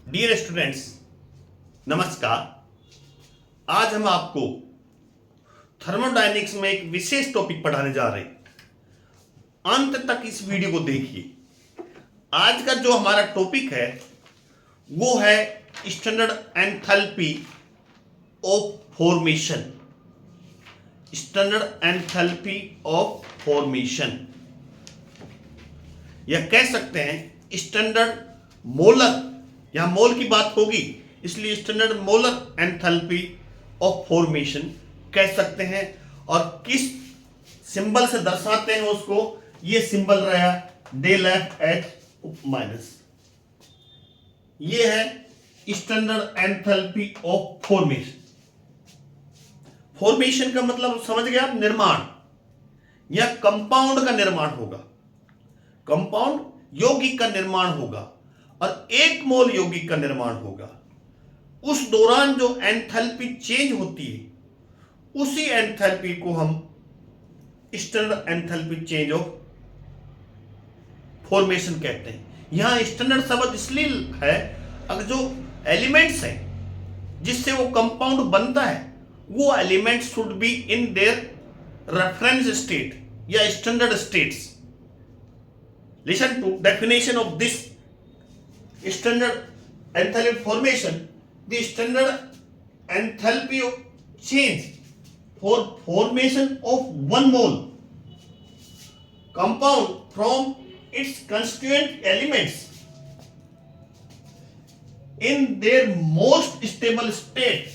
Dear students, नमस्कार। आज हम आपको थर्मोडायनेमिक्स में एक विशेष टॉपिक पढ़ाने जा रहे हैं। अंत तक इस वीडियो को देखिए। आज का जो हमारा टॉपिक है वो है standard enthalpy of formation. Standard enthalpy of formation, या कह सकते हैं स्टैंडर्ड मोलर, यहां मोल की बात होगी इसलिए standard molar enthalpy of formation कह सकते हैं। और किस सिंबल से दर्शाते हैं उसको, ये सिंबल रहा डेल एफ एच माइनस। ये है standard enthalpy of formation. Formation का मतलब समझ गए आप, निर्माण या कंपाउंड का निर्माण होगा। कंपाउंड यौगिक का निर्माण होगा और एक मोल यौगिक का निर्माण होगा। उस दौरान जो एंथैल्पी चेंज होती है उसी एंथैल्पी को हम standard enthalpy change of formation कहते हैं। यहां स्टैंडर्ड शब्द इसलिए है अगर जो एलिमेंट्स हैं जिससे वो कंपाउंड बनता है वो element should be in their reference state या standard states. Listen to definition of this standard enthalpy formation. The standard enthalpy of change for formation of one mole compound from its constituent elements in their most stable state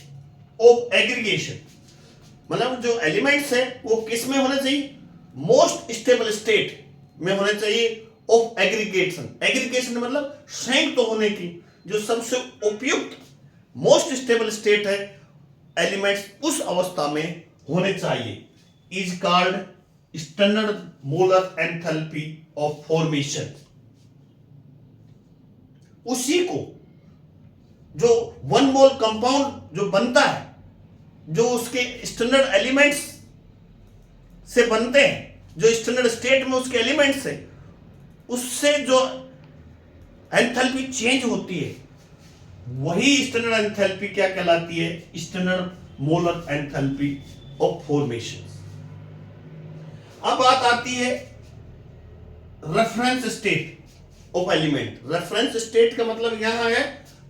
of aggregation. मतलब जो elements है वो किस में होने चाहिए, most stable state में होने चाहिए ऑफ एग्रीगेशन। एग्रीगेशन मतलब संयुक्त होने की जो सबसे उपयुक्त मोस्ट स्टेबल स्टेट है एलिमेंट्स उस अवस्था में होने चाहिए, is called standard molar enthalpy of formation. उसी को जो वन मोल कंपाउंड जो बनता है, जो उसके स्टैंडर्ड एलिमेंट्स से बनते हैं, जो स्टैंडर्ड स्टेट में उसके एलिमेंट्स है, उससे जो एंथैल्पी चेंज होती है वही स्टैंडर्ड एंथैल्पी क्या कहलाती है, standard molar enthalpy of formation. अब बात आती है reference state of element. Reference state का मतलब यहां है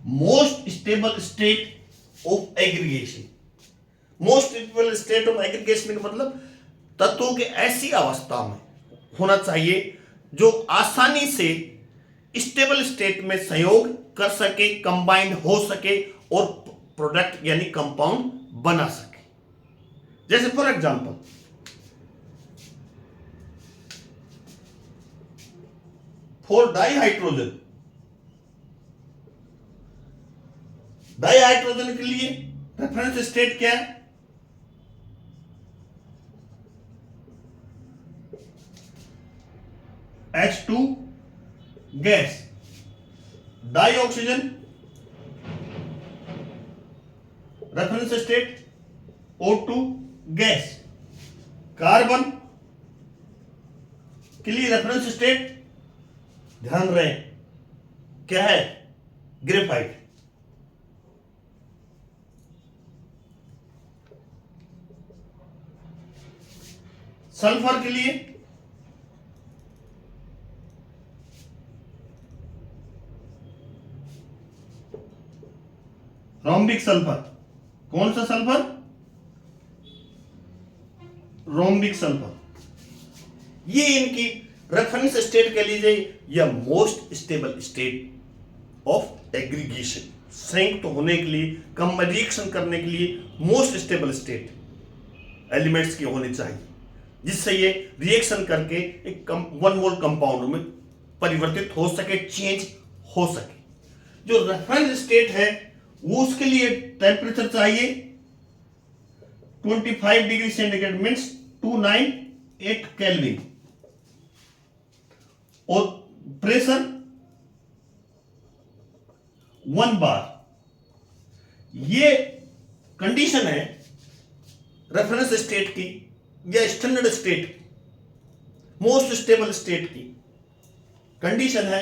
most stable state of aggregation. Most stable state of aggregation का मतलब तत्वों के ऐसी अवस्था में होना चाहिए जो आसानी से स्टेबल स्टेट में संयोग कर सके, कंबाइंड हो सके और प्रोडक्ट यानी कंपाउंड बना सके। जैसे for example for dihydrogen, dihydrogen के लिए रेफरेंस स्टेट क्या है, H2 gas. Dioxygen reference state O2 gas. Carbon के लिए रेफरेंस स्टेट ध्यान रहे क्या है, ग्रेफाइट। सल्फर के लिए रोम्बिक सल्फर। कौन सा सल्फर, रोम्बिक सल्फर। ये इनकी रेफरेंस स्टेट कह लीजिए या most stable state of aggregation. संयुक्त होने के लिए, कम रिएक्शन करने के लिए मोस्ट स्टेबल स्टेट एलिमेंट्स की होनी चाहिए जिससे ये रिएक्शन करके एक वन मोल कंपाउंड में परिवर्तित हो सके, चेंज हो सके। जो रेफरेंस स्टेट है वो उसके लिए टेम्परेचर चाहिए 25 डिग्री सेंटीग्रेड मीन्स 298 केल्विन और प्रेशर 1 बार। ये कंडीशन है रेफरेंस स्टेट की या स्टैंडर्ड स्टेट की, मोस्ट स्टेबल स्टेट की कंडीशन है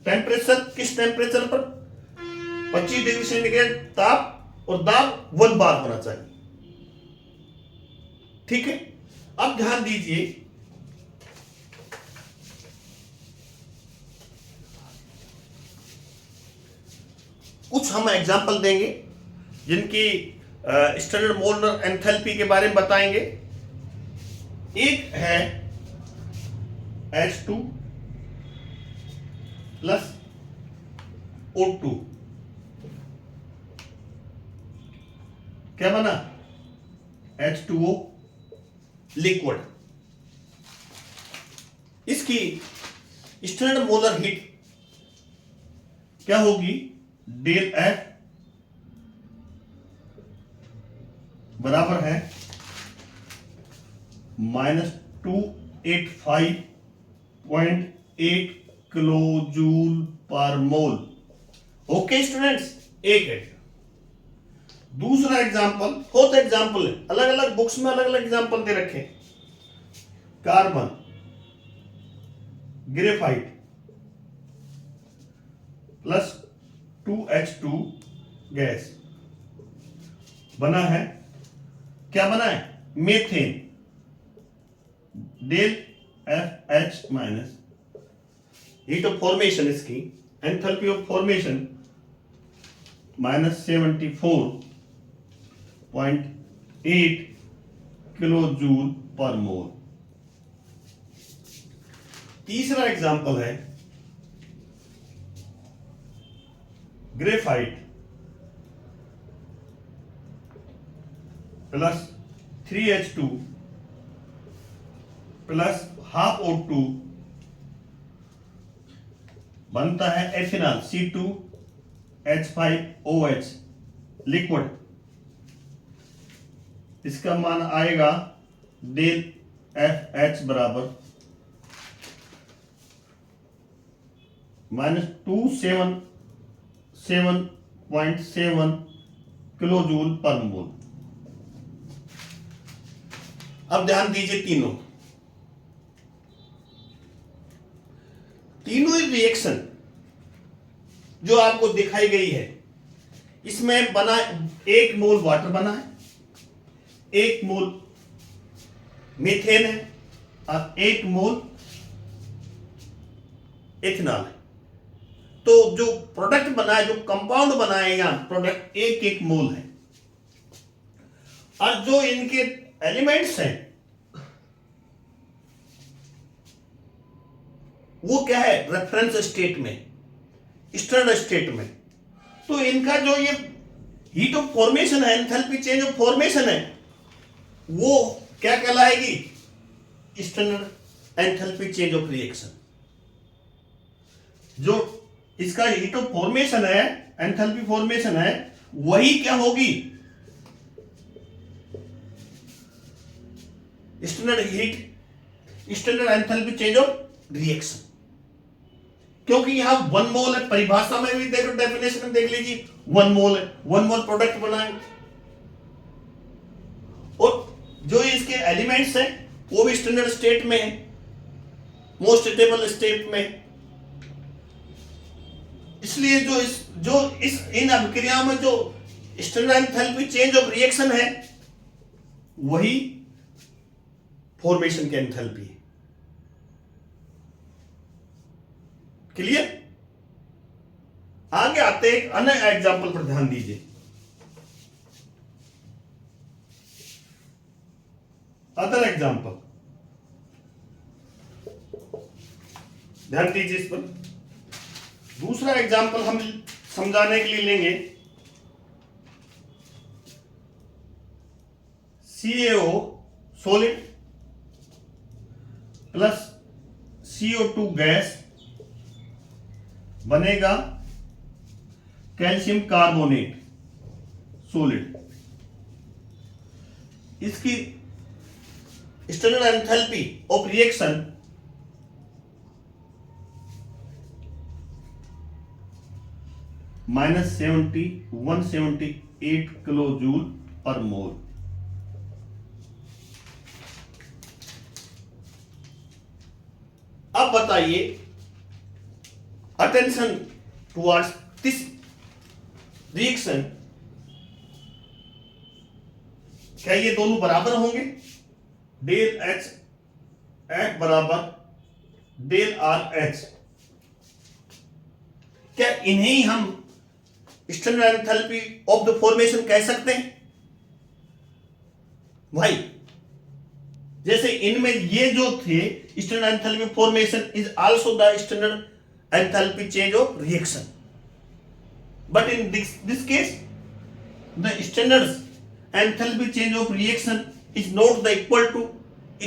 टेम्परेचर किस टेम्परेचर पर? 25 डिग्री सेंटीग्रेड ताप और दाब 1 बार होना चाहिए। ठीक है, अब ध्यान दीजिए, कुछ हम एग्जाम्पल देंगे जिनकी स्टैंडर्ड मोलर एंथैल्पी के बारे में बताएंगे। एक है H2 प्लस O2, क्या बना? H2O liquid. इसकी स्टैंडर्ड मोलर हीट क्या होगी? डेल F बराबर है -285.8 किलो जूल पर मोल। ओके स्टूडेंट्स, एक है। दूसरा एग्जांपल, फोर्थ एग्जांपल है, अलग अलग बुक्स में अलग अलग एग्जांपल दे रखे। Carbon, graphite plus 2H2 gas बना है, क्या बना है? Methane. Del FH minus heat of formation, इसकी enthalpy of formation -74.8 kilo joule पर मोल। तीसरा एग्जांपल है graphite plus 3H2 plus half O2 बनता है एथेनॉल C2H5OH लिक्विड। इसका मान आएगा डेल FH बराबर -277.7 किलो जूल पर मोल। अब ध्यान दीजिए, तीनों ही रिएक्शन जो आपको दिखाई गई है, इसमें बना 1 मोल वाटर बना है, 1 मोल मीथेन है और 1 मोल इथेनॉल है। तो जो प्रोडक्ट बना है, जो कंपाउंड बनाएगा प्रोडक्ट, 1 मोल है। और जो इनके एलिमेंट्स हैं वो क्या है? रेफरेंस स्टेट में, स्टैंडर्ड स्टेट में। तो इनका जो ये हीट ऑफ फॉर्मेशन है, एंथैल्पी चेंज ऑफ फॉर्मेशन है, वो क्या कहलाएगी? Standard enthalpy change of reaction. जो इसका हीट ऑफ फॉर्मेशन है, एंथैल्पी फॉर्मेशन है, वही क्या होगी? Standard enthalpy change of reaction. क्योंकि यहां 1 मोल है, परिभाषा में भी देखो, डेफिनेशन में देख लीजिए, 1 मोल है, 1 मोल प्रोडक्ट बनाए। और जो इसके एलिमेंट्स हैं वो भी स्टैंडर्ड स्टेट में है, मोस्ट स्टेबल स्टेट में। इसलिए इन अभिक्रियाओं में जो standard enthalpy change of reaction है, वही फॉर्मेशन की एंथैल्पी है। क्लियर? आगे आते हैं, एक अन्य एग्जांपल पर ध्यान दीजिए। अदर एग्जांपल, ध्यान दीजिए इस पर। दूसरा एग्जांपल हम समझाने के लिए लेंगे CaO solid plus CO2 gas बनेगा कैल्शियम कार्बोनेट सॉलिड। इसकी standard enthalpy of reaction -178 kilo joule पर मोल। अब बताइए attention towards this reaction, क्या ये दोनों बराबर होंगे? डेल एच एट बराबर डेल आर एच, क्या इन्हें हम standard enthalpy of the formation कह सकते हैं भाई? जैसे इनमें ये जो थे standard enthalpy formation is also the standard enthalpy change of reaction, but in this case the standard enthalpy change of reaction is not the equal to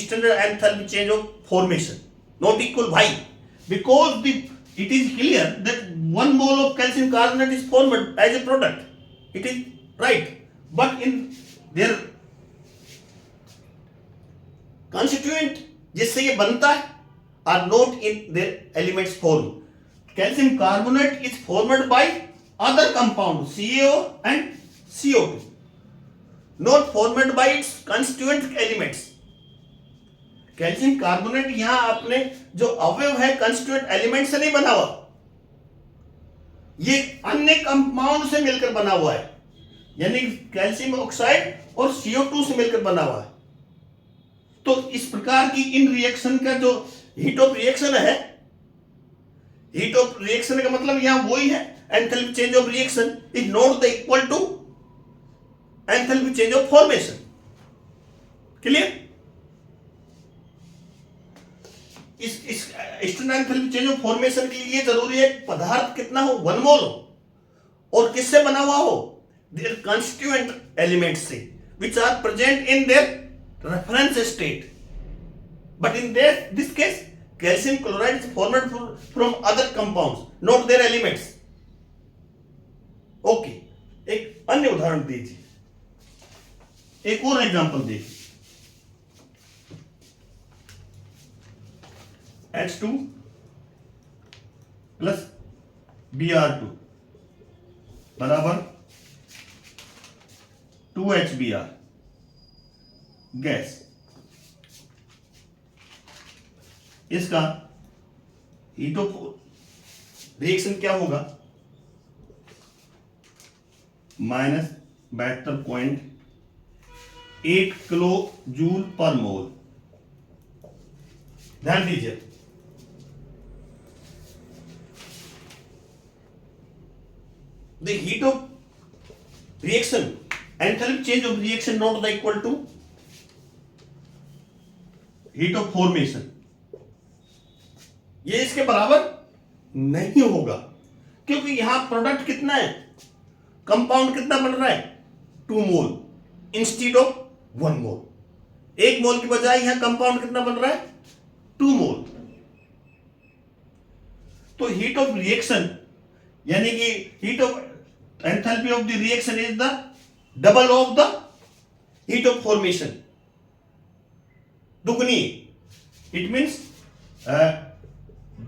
standard enthalpy change of formation. Not equal. Why? Because it is clear that 1 mole of calcium carbonate is formed as a product. It is right, but in their constituent जिससे ये बनता है are not in their elements form. Calcium carbonate is formed by other compound CaO and CO2. Not formed by its constituent elements. Calcium carbonate यहां अपने जो अवयव है constituent element से नहीं बना हुआ, ये अन्य कंपाउंड से मिलकर बना हुआ है, यानी कैल्शियम ऑक्साइड और CO2 से मिलकर बना हुआ है। तो इस प्रकार की इन रिएक्शन का जो हीट ऑफ रिएक्शन है, हीट ऑफ रिएक्शन का मतलब यहां वही है, enthalpy change of reaction is not the equal to enthalpy change of formation. Clear? इस standard enthalpy change of formation के लिए जरूरी है पदार्थ कितना हो, 1 मोल हो, और किससे बना हुआ हो, देयर कंस्टिट्यूएंट एलिमेंट से, which are present in their reference state. But in this case, calcium chloride is formed from other compounds, not their elements. Okay, एक अन्य उदाहरण दीजिए, एक और एग्जांपल देखिए। H2 प्लस Br2 बराबर 2HBr गैस। इसका हीट ऑफ रिएक्शन क्या होगा? -72.8 किलो जूल पर मोल। ध्यान दीजिए, the heat of reaction, enthalpy change of reaction not the equal to heat of formation. ये इसके बराबर नहीं होगा, क्योंकि यहां प्रोडक्ट कितना है, कंपाउंड कितना बन रहा है, 2 मोल इंस्टीड ऑफ 1 मोल। 1 मोल की बजाय यहां कंपाउंड कितना बन रहा है, 2 मोल। तो हीट ऑफ रिएक्शन यानी कि heat of enthalpy of the reaction is the double of the heat of formation, दुगनी। It means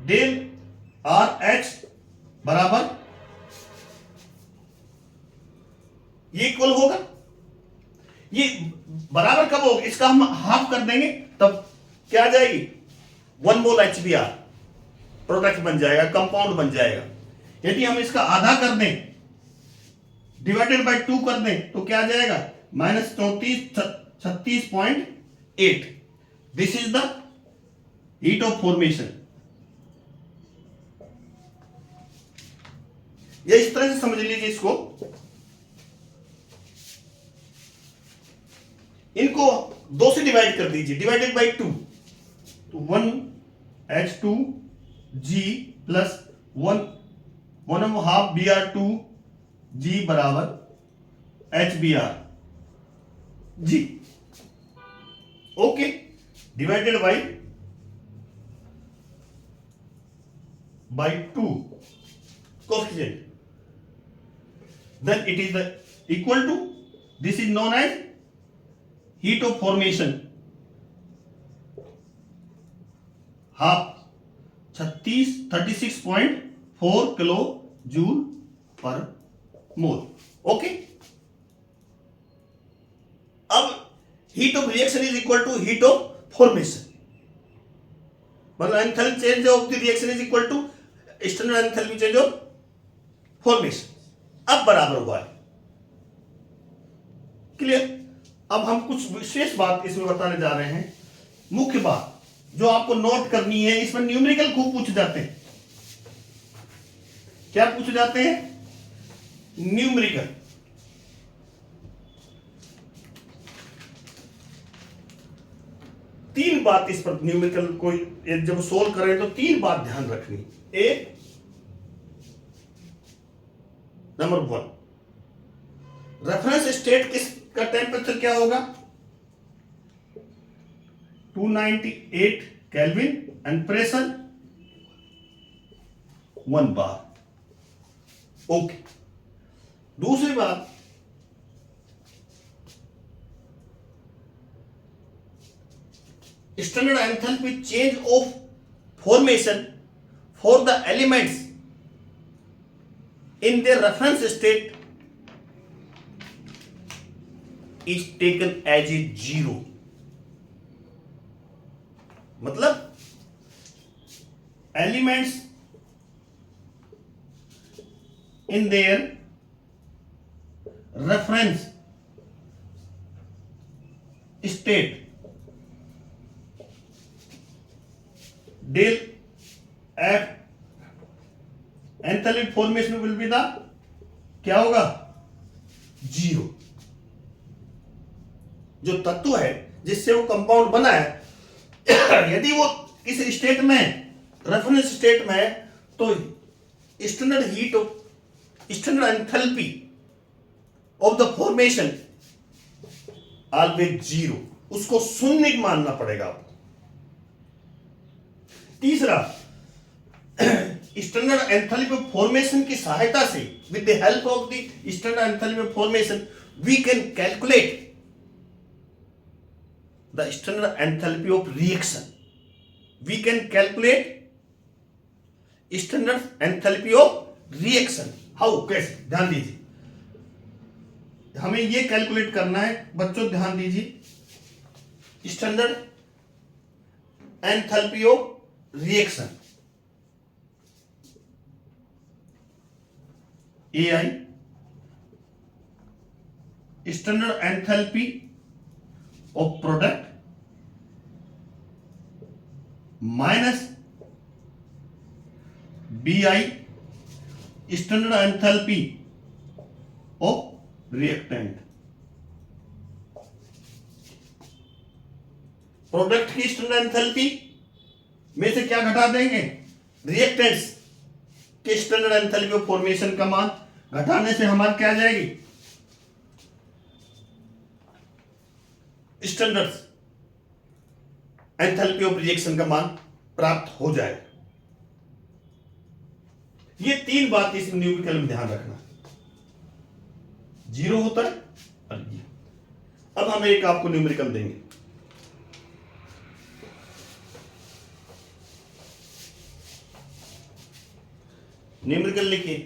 del R H बराबर ये इक्वल होगा, ये बराबर कब होगा, इसका हम हाफ कर देंगे तब क्या आ जाएगी, 1 मोल HBr प्रोडक्ट बन जाएगा, कंपाउंड बन जाएगा। यदि हम इसका आधा कर दें, डिवाइडेड बाय 2 कर दें, तो क्या आ जाएगा, -36.8। This is the heat of formation. ये इस तरह से समझ लीजिए इसको, इनको 2 से डिवाइड कर दीजिए, डिवाइडेड बाय 2, तो 1H2G प्लस 1.5 Br2G बराबर HBr G। Okay, divided by 2 coefficient, then it is the equal to, this is known as heat of formation, half 36.4 kilo joule पर मोल। ओके, अब heat of reaction is equal to heat of formation, मतलब enthalpy change of the reaction is equal to standard enthalpy change of formation अब बराबर हुआ है। Clear? अब हम कुछ विशेष बात इसमें बताने जा रहे हैं। मुख्य बात जो आपको नोट करनी है, इसमें न्यूमेरिकल खूब पूछ जाते हैं। क्या पूछ जाते हैं? न्यूमेरिकल। तीन बात इस पर न्यूमेरिकल को जब सोल्व करें तो तीन बात ध्यान रखनी। एक, नंबर 1, रेफरेंस स्टेट किसका टेम्परेचर क्या होगा? 298 kelvin and pressure 1 bar. Okay. दूसरी बात, standard enthalpy change of formation for the elements in their reference state is taken as a 0। मतलब elements in their reference state del F enthalpy formation will be the क्या होगा? 0। जो तत्व है जिससे वो कंपाउंड बना है यदि वो इस स्टेट में, रेफरेंस स्टेट में है, तो standard heat of standard enthalpy of the formation always 0। उसको शून्य मानना पड़ेगा आपको। तीसरा, स्टैंडर्ड एंथैल्पी फॉर्मेशन की सहायता से, with the help of the standard enthalpy formation we can calculate the standard enthalpy of reaction. We can calculate standard enthalpy of reaction. How? कैसे? ध्यान दीजिए, हमें यह कैलकुलेट करना है बच्चों, ध्यान दीजिए। Standard enthalpy of reaction AI, standard enthalpy of product minus BI, standard enthalpy of reactant. Product की स्टैंडर्ड एंथैल्पी में से क्या घटा देंगे? रिएक्टेंट्स के स्टैंडर्ड एंथैल्पी ऑफ फॉर्मेशन का मान घटाने से हमारे क्या आ जाएगी? स्टैंडर्ड एंथैल्पी ऑफ रिएक्शन का मान प्राप्त हो जाएगा। ये तीन बात इस न्यूमेरिकल में ध्यान रखना। 0 होता है और ये। अब हम एक आपको न्यूमेरिकल देंगे। न्यूमेरिकल लिखिए,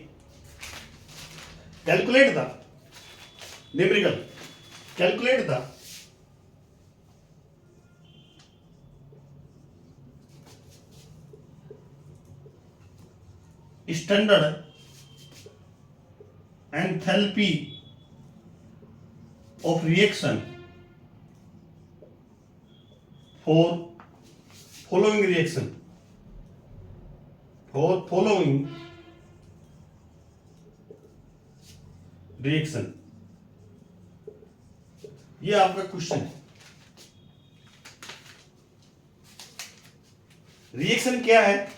calculate the numerical, calculate the standard enthalpy of reaction for following reaction, for following reaction. ये आपका क्वेश्चन है। रिएक्शन क्या है?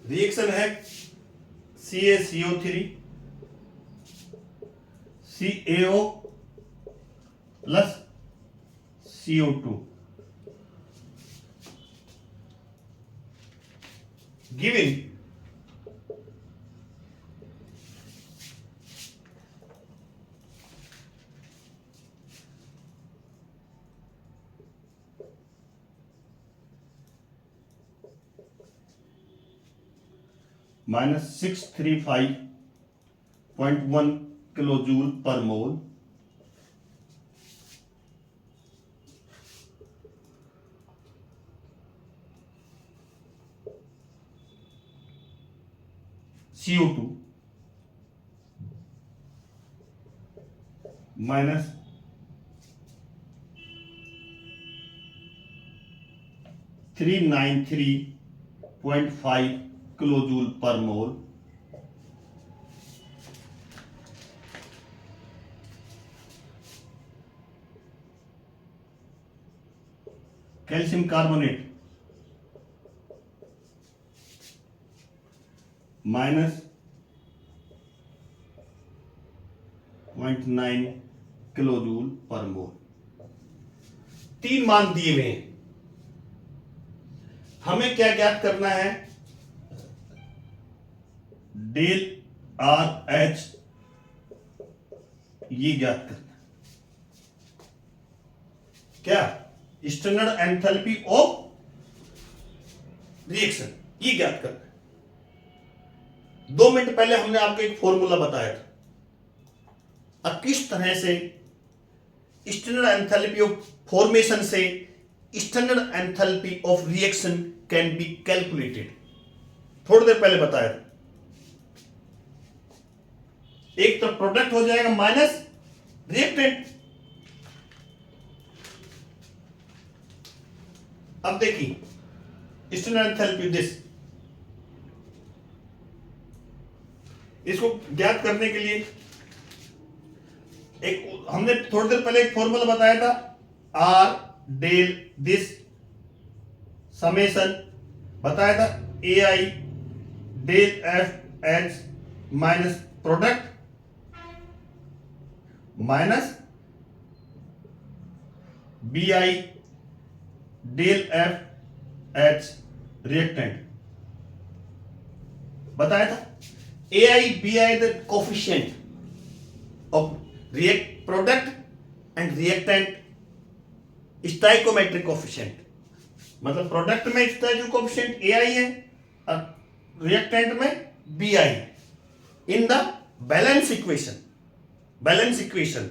रिएक्शन है CaCO3 CaO plus CO2 giving -635.1 kilojoule पर मोल CO2 माइनस 393.5 किलोजूल पर मोल कैल्शियम कार्बोनेट माइनस 0.9 किलोजूल पर मोल। 3 मान दिए हुए हैं, हमें क्या ज्ञात करना है? डेल आर एच ये ज्ञात करना है। क्या? स्टैंडर्ड एंथैल्पी ऑफ रिएक्शन, ये ज्ञात करना है। 2 मिनट पहले हमने आपको एक फॉर्मूला बताया था। अब किस तरह से स्टैंडर्ड एंथैल्पी ऑफ फॉर्मेशन से standard enthalpy of reaction can be calculated, थोड़ी देर पहले बताया था। एक तो प्रोडक्ट हो जाएगा माइनस रिएक्टेंट। अब देखिए स्टैंडर्ड एंथैल्पी दिस, इसको ज्ञात करने के लिए एक हमने थोड़ी देर पहले एक फॉर्मूला बताया था, आर डेल दिस समेशन बताया था, A I del F H minus product minus B I del F H reactant बताया था। A I B I the coefficient of product and reactant stoichiometric coefficient, मतलब product में stoichio coefficient A I है और reactant में B I in the balance equation. Balance equation,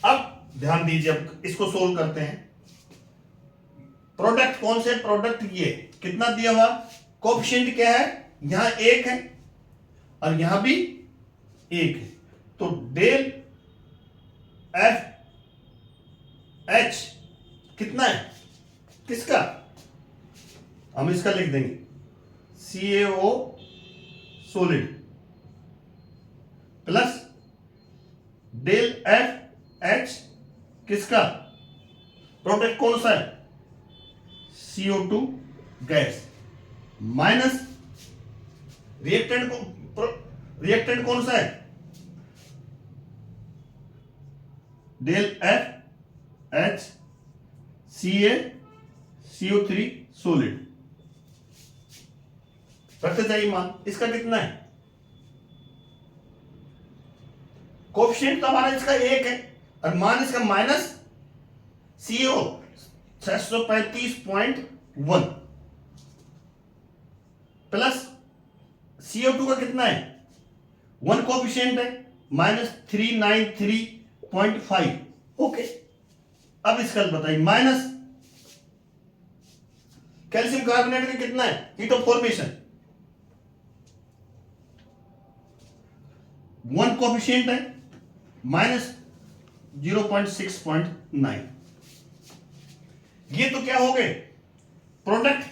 अब ध्यान दीजिए, अब इसको सोल्व करते हैं। प्रोडक्ट कौन से? प्रोडक्ट ये कितना दिया हुआ, कोफिशिएंट क्या है? यहां 1 है और यहां भी 1 है, तो डेल एफ एच कितना है? किसका? हम इसका लिख देंगे CaO solid plus del F H किसका? प्रोडक्ट कौन सा है? CO2 गैस माइनस रिएक्टेंट कौन सा है? Del F H CO3 solid. रखते जाइए मान, इसका कितना है? कोफिशिएंट तो हमारा इसका 1 है और मान इसका माइनस CO 635.1 प्लस CO2 का कितना है? 1 कोफिशिएंट है माइनस 393.5। ओके, अब इसका बताइए माइनस कैल्शियम कार्बोनेट का कितना है? हीट ऑफ फॉर्मेशन 1 कोफिशिएंट है माइनस 0.6.9। ये तो क्या हो गए? प्रोडक्ट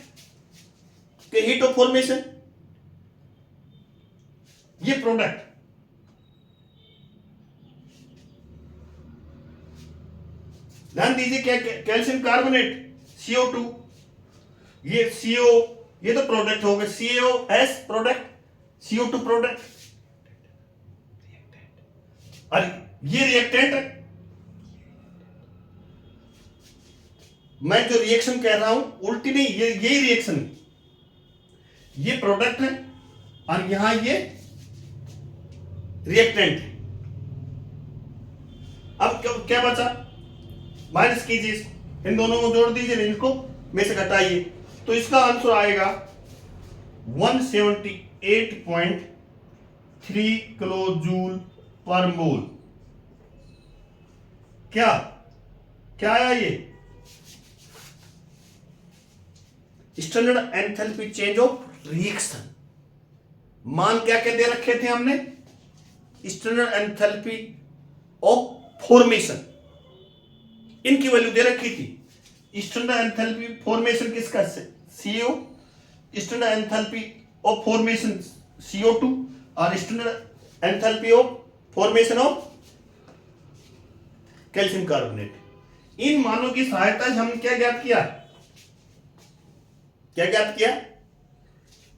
के हीट ऑफ फॉर्मेशन, ये प्रोडक्ट। ध्यान दीजिए क्या, कैल्शियम कार्बोनेट CO2, ये CO, ये तो प्रोडक्ट हो गए, CaOS प्रोडक्ट, CO2 प्रोडक्ट और ये रिएक्टेंट है। मैं जो रिएक्शन कह रहा हूं उल्टी नहीं, ये यही रिएक्शन है। ये प्रोडक्ट है और यहां ये रिएक्टेंट है। अब क्या बचा? माइनस कीजिए, इन दोनों को जोड़ दीजिए, इनको में से घटाइए, तो इसका आंसर आएगा 178.3 किलो जूल पर मोल। क्या क्या आया? ये standard enthalpy change of reaction. मान क्या क्या दे रखे थे हमने? स्टैंडर्ड एंथैल्पी ऑफ फॉर्मेशन, इनकी वैल्यू दे रखी थी। स्टैंडर्ड एंथैल्पी फॉर्मेशन किसका? CO, standard enthalpy of formation CO2 और standard enthalpy of formation of calcium carbonate. इन मानों की सहायता से हमने क्या ज्ञात किया? क्या ज्ञात किया?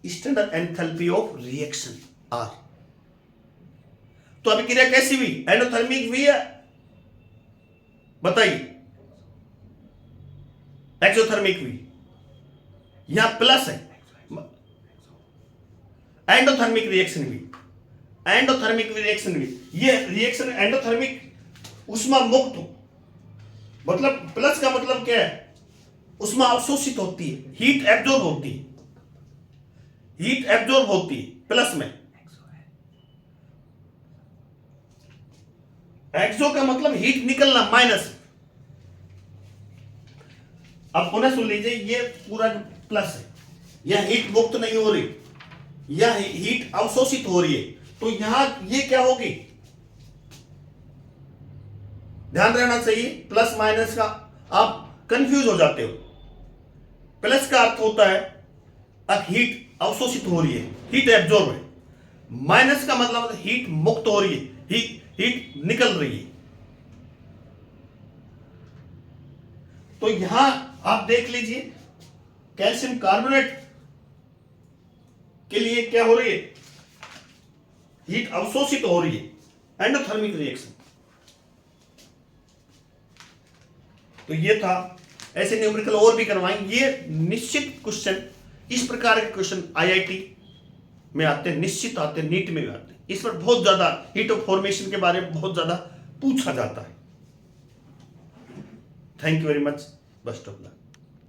Standard enthalpy of reaction R। तो अभी क्रिया कैसी हुई? एंडोथर्मिक हुई है? बताइए। एक्सोथर्मिक हुई? यहां प्लस है, एंडोथर्मिक रिएक्शन हुई। एंडोथर्मिक रिएक्शन हुई। ये रिएक्शन एंडोथर्मिक उष्मा मुक्त हो, मतलब प्लस का मतलब क्या है? उष्मा अवशोषित होती है, हीट एब्जॉर्ब होती है, हीट एब्जॉर्ब होती है प्लस में। एक्सो का मतलब हीट निकलना, माइनस। अब पुनः सुन लीजिए, ये पूरा प्लस है, यह हीट मुक्त नहीं हो रही, यह हीट अवशोषित हो रही है। तो यहां ये क्या होगी? ध्यान रहना चाहिए, प्लस माइनस का आप कंफ्यूज हो जाते हो। प्लस का अर्थ होता है अब हीट अवशोषित हो रही है, हीट एब्जॉर्ब है। माइनस का मतलब हीट मुक्त हो रही है, हीट निकल रही है। तो यहां आप देख लीजिए, कैल्शियम कार्बोनेट के लिए क्या हो रही है? हीट अवशोषित हो रही है, एंडोथर्मिक रिएक्शन। तो ये था। ऐसे न्यूमेरिकल और भी करवाएंगे। ये निश्चित क्वेश्चन, इस प्रकार के क्वेश्चन IIT में आते हैं, निश्चित आते हैं, नीट में भी आते हैं। इस पर बहुत ज्यादा हीट ऑफ फॉर्मेशन के बारे में बहुत ज्यादा पूछा जाता है। Thank you very much, best of luck.